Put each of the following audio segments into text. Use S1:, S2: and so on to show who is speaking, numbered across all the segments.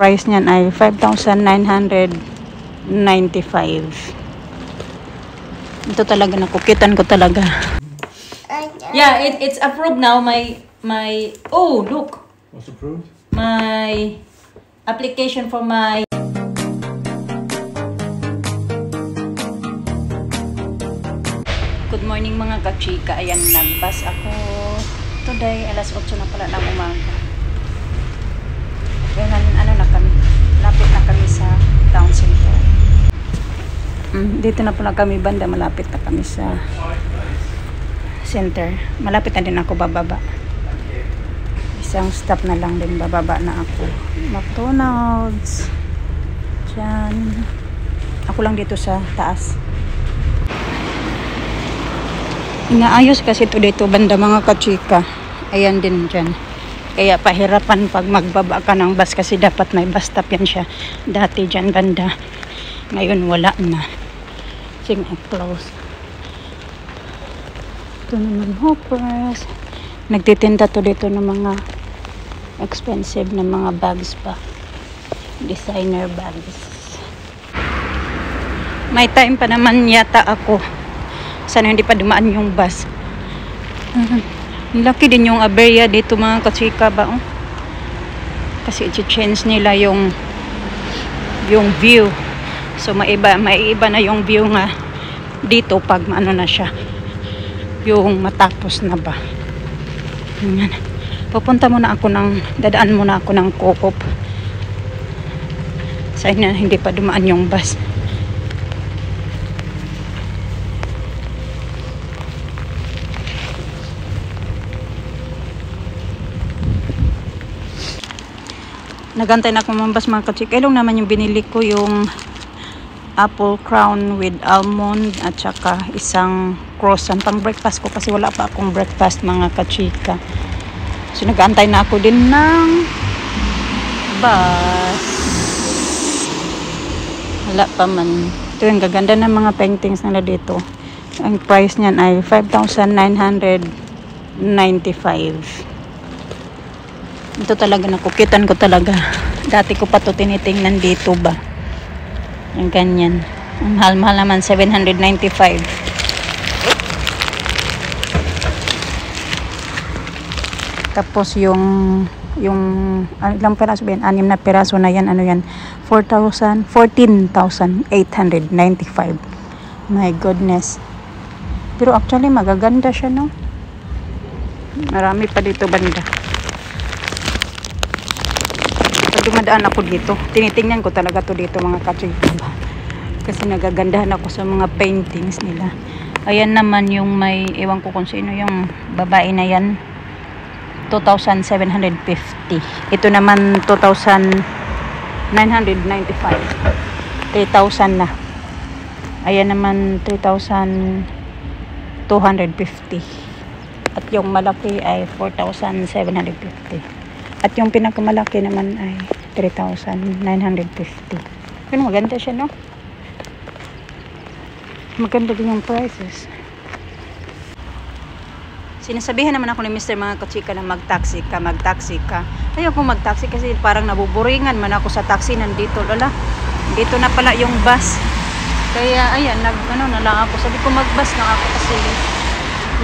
S1: price niyan ay 5,995. Ito talaga, nakukitan ko talaga. Yeah, it's approved now. Oh, look.
S2: What's approved?
S1: My application for my Good morning mga kachika. Ayan, nagbus ako today. Alas 8 na pala ng umaga. Ayan, ano na kami. Lapit na kami sa town center. Dito na pala kami banda. Malapit na kami sa center. Malapit na din ako bababa. Isang stop na lang din bababa na ako. McDonald's. Diyan. Ako lang dito sa taas. Inaayos kasi ito dito banda mga kachika. Ayan din dyan. Kaya pahirapan pag magbaba ka ng bus kasi dapat may bus stop yan siya. Dati dyan banda. Ngayon wala na. Sing close. Ito naman hoppers. Nagtitinda to dito ng mga expensive na mga bags pa. Designer bags. May time pa naman yata ako. Sana hindi pa dumaan yung bus. Laki din yung aberya dito mga kachika ba? Oh? Kasi i-change nila yung view. So maiba na yung view nga dito pag ano na siya. Yung matapos na ba. Ayan. Pupunta muna ako dadaan muna ako ng Coop. Sana hindi pa dumaan yung bus. Nagantay na ako mambas mga kachika. Ilong naman yung binili ko yung apple crown with almond at saka isang croissant pang breakfast ko kasi wala pa akong breakfast mga kachika. So nagantay na ako din ng bus. Wala pa man. Ito yung gaganda ng mga paintings nila dito. Ang price niyan ay 5,995. Ito talaga, nakukitan ko talaga. Dati ko pa ito tinitingnan dito ba. Yung ganyan. Ang mahal-mahal naman, 795. Tapos yung ilang peraso ba yan? 6 na peraso na yan. Ano yan? 14,895. My goodness. Pero actually, magaganda siya, no? Marami pa dito banda. Dumadaan ako dito. Tinitingnan ko talaga to dito mga kachika. Kasi nagagandahan ako sa mga paintings nila. Ayan naman yung may, ewan ko kung sino yung babae na yan. 2,750. Ito naman 2,995. 3,000 na. Ayan naman 3,250. At yung malaki ay 4,750. At yung pinakamalaki naman ay 3,950. Pero maganda siya, no? Maganda din yung prices. Sinasabihan naman ako ni Mr. mga kachika na magtaxi ka. Ayaw ko magtaxi kasi parang nabuburingan man ako sa taxi nandito. Lola, dito na pala yung bus. Kaya ayan, na lang ako. Sabi ko magbus na ako kasi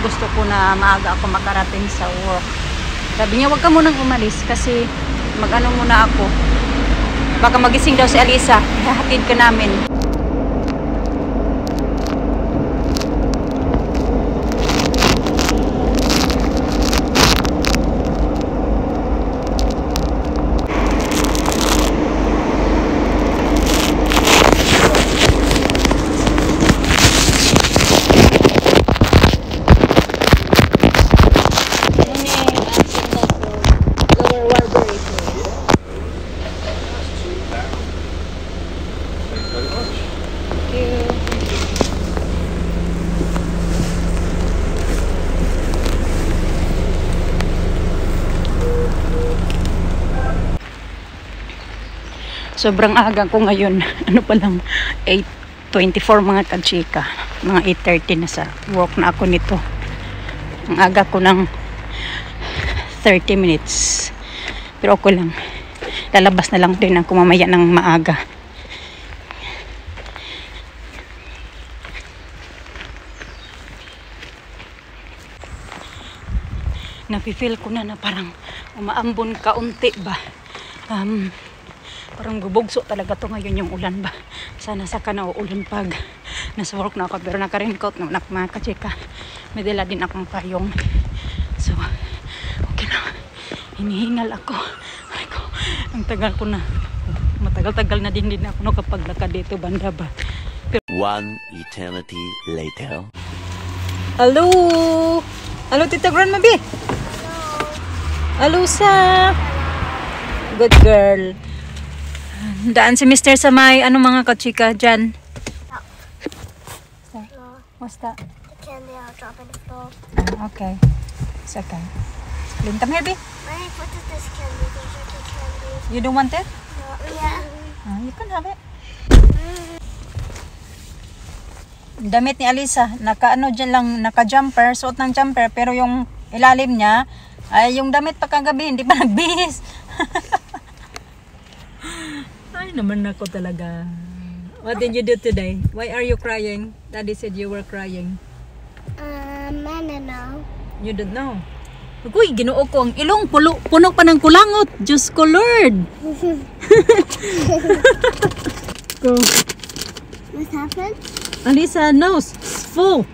S1: gusto ko na maaga ako makarating sa work. Sabi niya, wag ka munang umalis kasi mag-ano muna ako. Baka magising daw si Alisa. Ihahatid ka namin. Sobrang aga ko ngayon. Ano pa lang, 8:24 mga kachika. Mga 8:30 na sa work na ako nito. Ang aga ko ng 30 minutes. Pero ako lang. lalabas na lang din ako mamaya ng maaga. Napifeel ko na parang umaambon kaunti ba. Parang bubugso talaga to ngayon yung ulan ba. Sana saka na uulan pag nasa work na ako. Pero naka-raincoat naman ako mga kachika. May dala din akong payong. So, okay na. Hinihingal ako. Ay ko, ang tagal ko na. Matagal-tagal na din ako nakapaglakad dito banda ba. Pero,
S2: one eternity later.
S1: hello! Hello, Tita Grandma B! Hello, sa! Good girl. Daan si Mr. sa may, ano mga kachika dyan? What's that?
S3: The candy I'll drop on the floor.
S1: Okay. It's okay. Clean. Come here, B.
S3: Wait, what is this candy? There's like a candy.
S1: You don't want it?
S3: No, yeah.
S1: You can have it. Damit ni Alisa, naka-ano dyan lang, naka-jumper, suot ng jumper, pero yung ilalim niya, ay yung damit pa kagabi, hindi pa nagbihis. Ay naman ako talaga. What did you do today? Why are you crying? Daddy said you were crying.
S3: I don't know.
S1: You don't know? Uy, ginoo ko ang ilong, puno pa ng kulangot. Diyos ko, Lord. Go.
S3: What happened?
S1: Alisa, nose full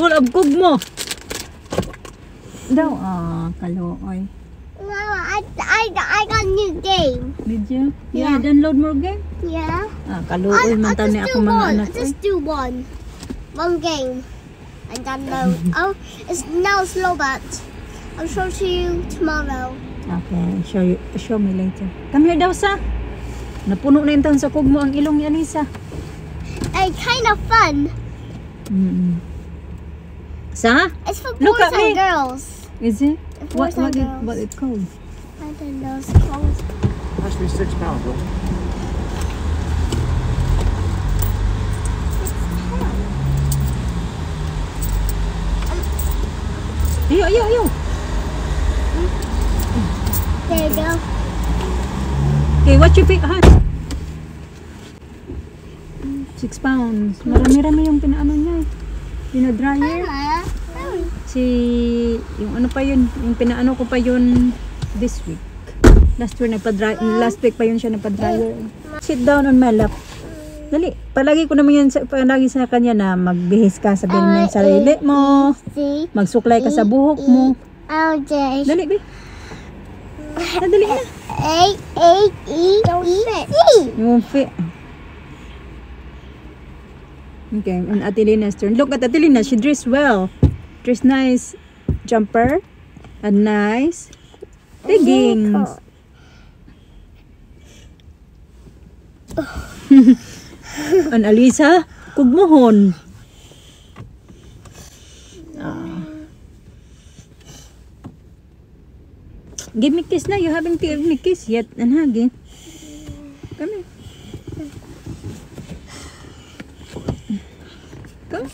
S1: of gugmo. Daw, kalooy.
S3: No, I got a new game.
S1: Did you?
S3: Yeah.
S1: Download more game?
S3: Yeah.
S1: Kalooy man tayo
S3: just
S1: ako
S3: do
S1: mga
S3: one.
S1: anak.
S3: Just do one. One game. And download. Oh, now it's Lobot. I'll show to you tomorrow.
S1: Okay, show me later. Come here daw sa. Napuno na yung taon sa kugmo ang ilong ni Alisa.
S3: It's kind of fun.
S1: Sa?
S3: It's for
S1: Look
S3: boys
S1: at me.
S3: and girls.
S1: Is it?
S3: Boys and girls.
S1: What it called?
S3: I don't know. It's called.
S4: Must be £6, bro.
S1: Yo.
S3: There you go.
S1: Okay, what you pick? 6 pounds. Marami-rami yung pinaano niya. Pina-dryer. Yung ano pa yun, yung pinaano ko pa yun this week. Last week pa yun siya nagpa-dryer. Sit down on my lap. Dali, palagi ko naman yan, palagi sa kanya na magbihis ka, sabihin mo yung sarili mo, magsuklay ka sa buhok mo.
S3: LJ.
S1: Dali, be. Dali na. Yung fit. Okay, and Ate Lina's turn. Look at Ate Lina, she dressed well. Dressed nice jumper and nice leggings. And Alisa, kugmohon. Give me kiss na. You haven't given me kiss yet. And hug. Come here. Come.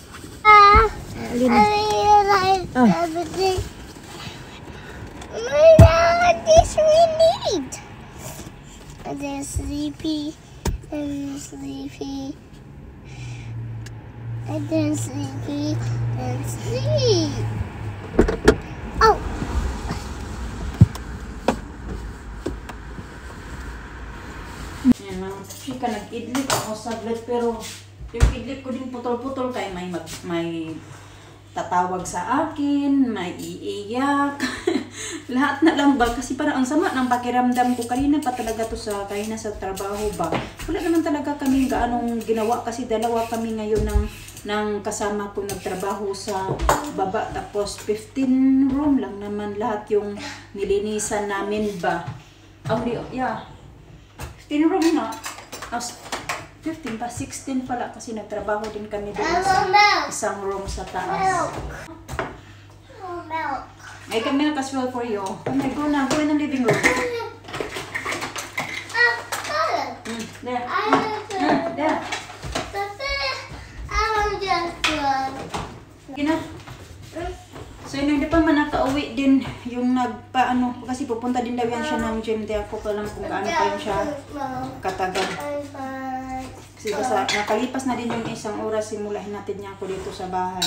S3: I realize everything. This we need. And then sleepy. And sleepy. And then sleepy. And sleep. Oh.
S1: Yan, chika, nag-idlip ako saglit pero yung idlip ko din putol-putol kay may tatawag sa akin, may iiyak. Lahat na lang ba? Kasi parang ang sama ng pakiramdam ko. Kanina pa talaga to kanina sa trabaho ba. Wala naman talaga kami gaanong ginawa kasi dalawa kami ngayon ng kasama ko nagtrabaho sa baba. Tapos 15 room lang naman lahat yung nilinisan namin ba. Yeah. 15 room na. 15 pa, 16 pala kasi nagtrabaho din kami doon sa isang room sa taas.
S3: Milk.
S1: Ay, kami nakaswell for you. Kami, go na. Go in the living room. There. There.
S3: I want just one.
S1: Sige na. So, yun, hindi pa mama nakauwi din yung nagpaano kasi pupunta din daw yan siya ng gym. Di ako pa lang kung gaano pa yun siya katagal. Kasi basta nakalipas na din yung isang oras simula hinatid niya ako dito sa bahay.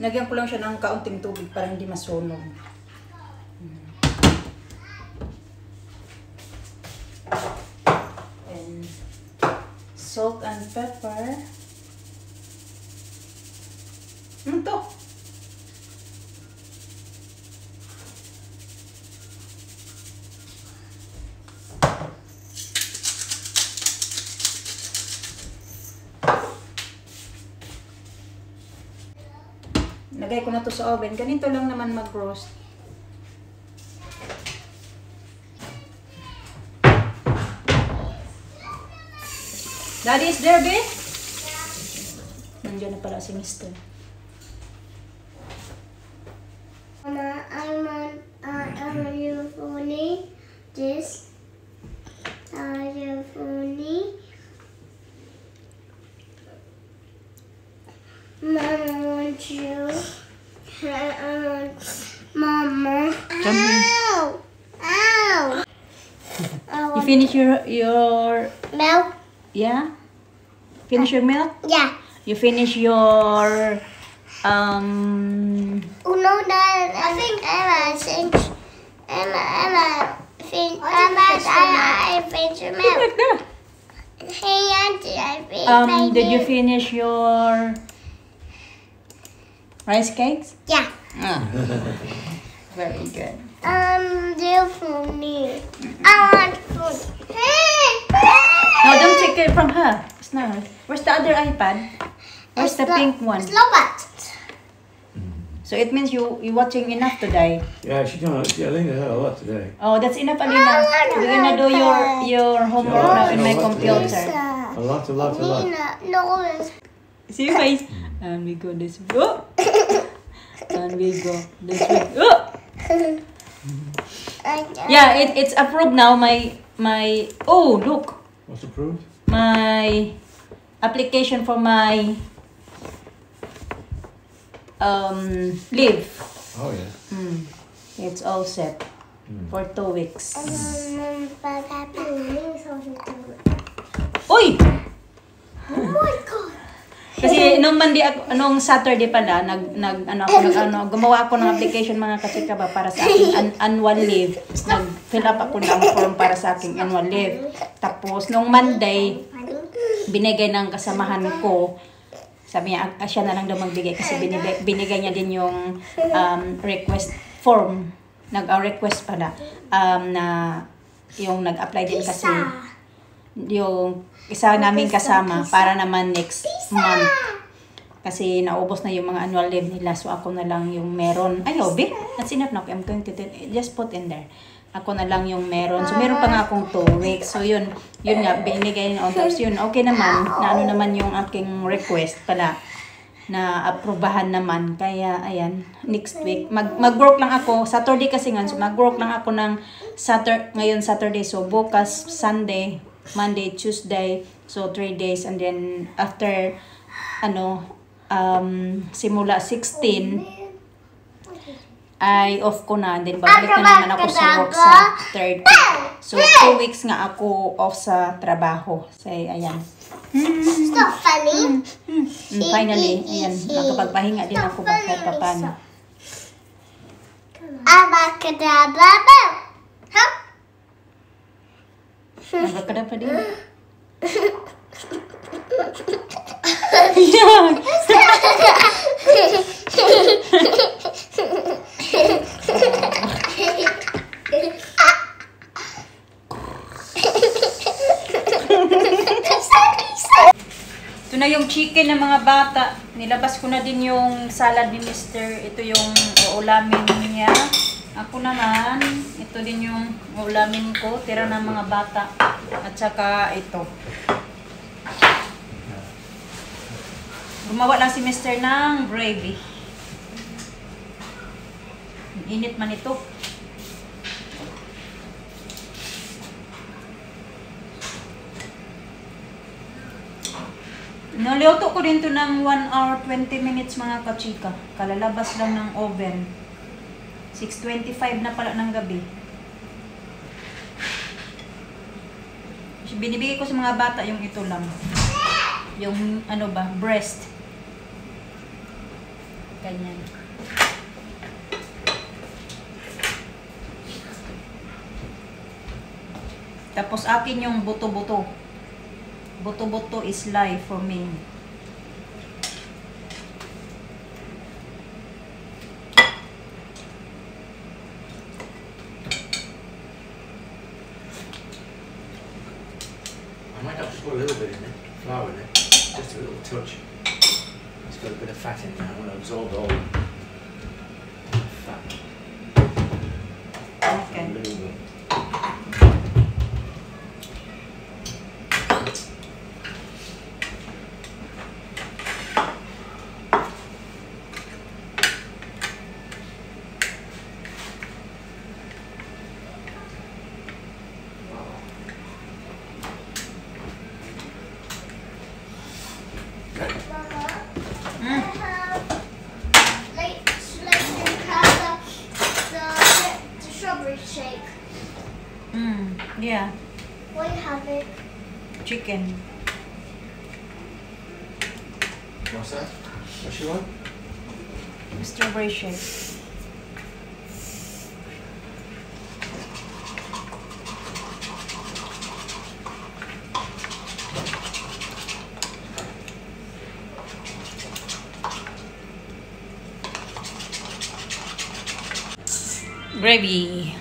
S1: Nagyan ko lang siya ng kaunting tubig para hindi masunog. And salt and pepper. Ano to? Lagay ko na to sa oven. Ganito lang naman mag-roast. Daddy is there, babe? Nandiyan na pala si Mr.
S3: Are you funny? This? Are you funny? Mama wants you. Mama. Ow! Ow!
S1: You finish your
S3: Milk?
S1: yeah? Finish your milk?
S3: Yeah.
S1: You finish your
S3: Oh no, Dad. I think Emma finished milk. Hey, Auntie, I finished
S1: did you finish your rice cakes?
S3: Yeah.
S1: Very good.
S3: They're funny. I want food.
S1: No, don't take it from her. It's not. Where's the other iPad? Where's the pink one?
S3: Slowbat.
S1: So it means you watching enough today.
S4: Yeah, Alina had a lot today.
S1: Oh, that's enough, Alina. We're gonna do your homework now in my computer.
S4: A lot.
S3: Nina, no.
S1: See you guys. And we go this way. Oh. And we go this way. Oh. Yeah, it's approved now. My oh look.
S4: What's approved?
S1: My application for my leave.
S4: Oh yeah.
S1: It's all set for 2 weeks. Uy!
S3: Oh my God.
S1: Kasi nung Saturday pala gumawa ako ng application mga kachika ba para sa aking annual leave. Nag-fill up ako ng form para sa aking annual leave. Tapos nung Monday binigay ng kasamahan ko. Sabi niya, siya na lang daw magbigay kasi binigay niya din yung request form. Nag-request pala na yung nag-apply din kasi yung isa namin kasama para naman next month. Kasi naubos na yung mga annual leave nila. So ako na lang yung meron. Ayaw, babe. That's enough now. I'm going to just put in there. Ako na lang yung meron. So meron pa nga akong 2 weeks. So yun nga, binigay ng others. Yun, okay naman. Na ano naman yung aking request pala. Na aprobahan naman. Kaya, ayan, next week. Mag-work lang ako. Saturday kasi nga. So mag-work lang ako ng ngayon Saturday. So bukas, Sunday, Monday, Tuesday. So 3 days. And then after, simula 16, ay off ko na. Then babalik na naman ako sa work sa 30. So 2 weeks nga ako off sa trabaho. So ayan.
S3: Stop funny.
S1: Finally, ayan. Makapagpahinga din ako kahit papano.
S3: Abacadabra. Huh?
S1: Abacadabra din. Yeah. Ito na yung chicken ng mga bata. Nilabas ko na din yung salad ni Mr. Ito yung uulamin niya. Ako naman, ito din yung uulamin ko. Tira ng mga bata. At saka ito. Gumawa lang si Mr. ng gravy. Init man ito. Naluto ko din to ng 1 hour 20 minutes mga kachika. Kalalabas lang ng oven. 6:25 na pala ng gabi. Binibigay ko sa mga bata yung ito lang. Yung ano ba, breast. Ganyan. Tapos akin yung buto-buto. Buto-buto is life for me.
S4: I might have to put a little bit in it, flour in it, just a little touch. It's got a bit of fat in there. I want to absorb all the fat.
S1: Okay.
S4: A little bit.
S3: The strawberry shake.
S1: Yeah.
S3: What do you have it?
S1: Chicken.
S4: What's that? What she want?
S1: Strawberry shake. Gravy.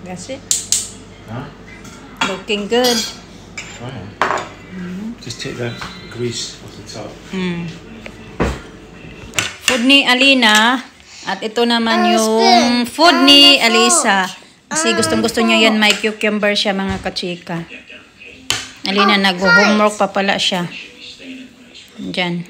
S1: That's it.
S4: Huh?
S1: Looking good.
S4: Right. Just take that grease off the top.
S1: Food ni Alina. At ito naman yung food ni Alisa. Kasi gustong-gusto niya yan. May cucumber siya mga kachika. Alina, nag-homework pa pala siya. Diyan.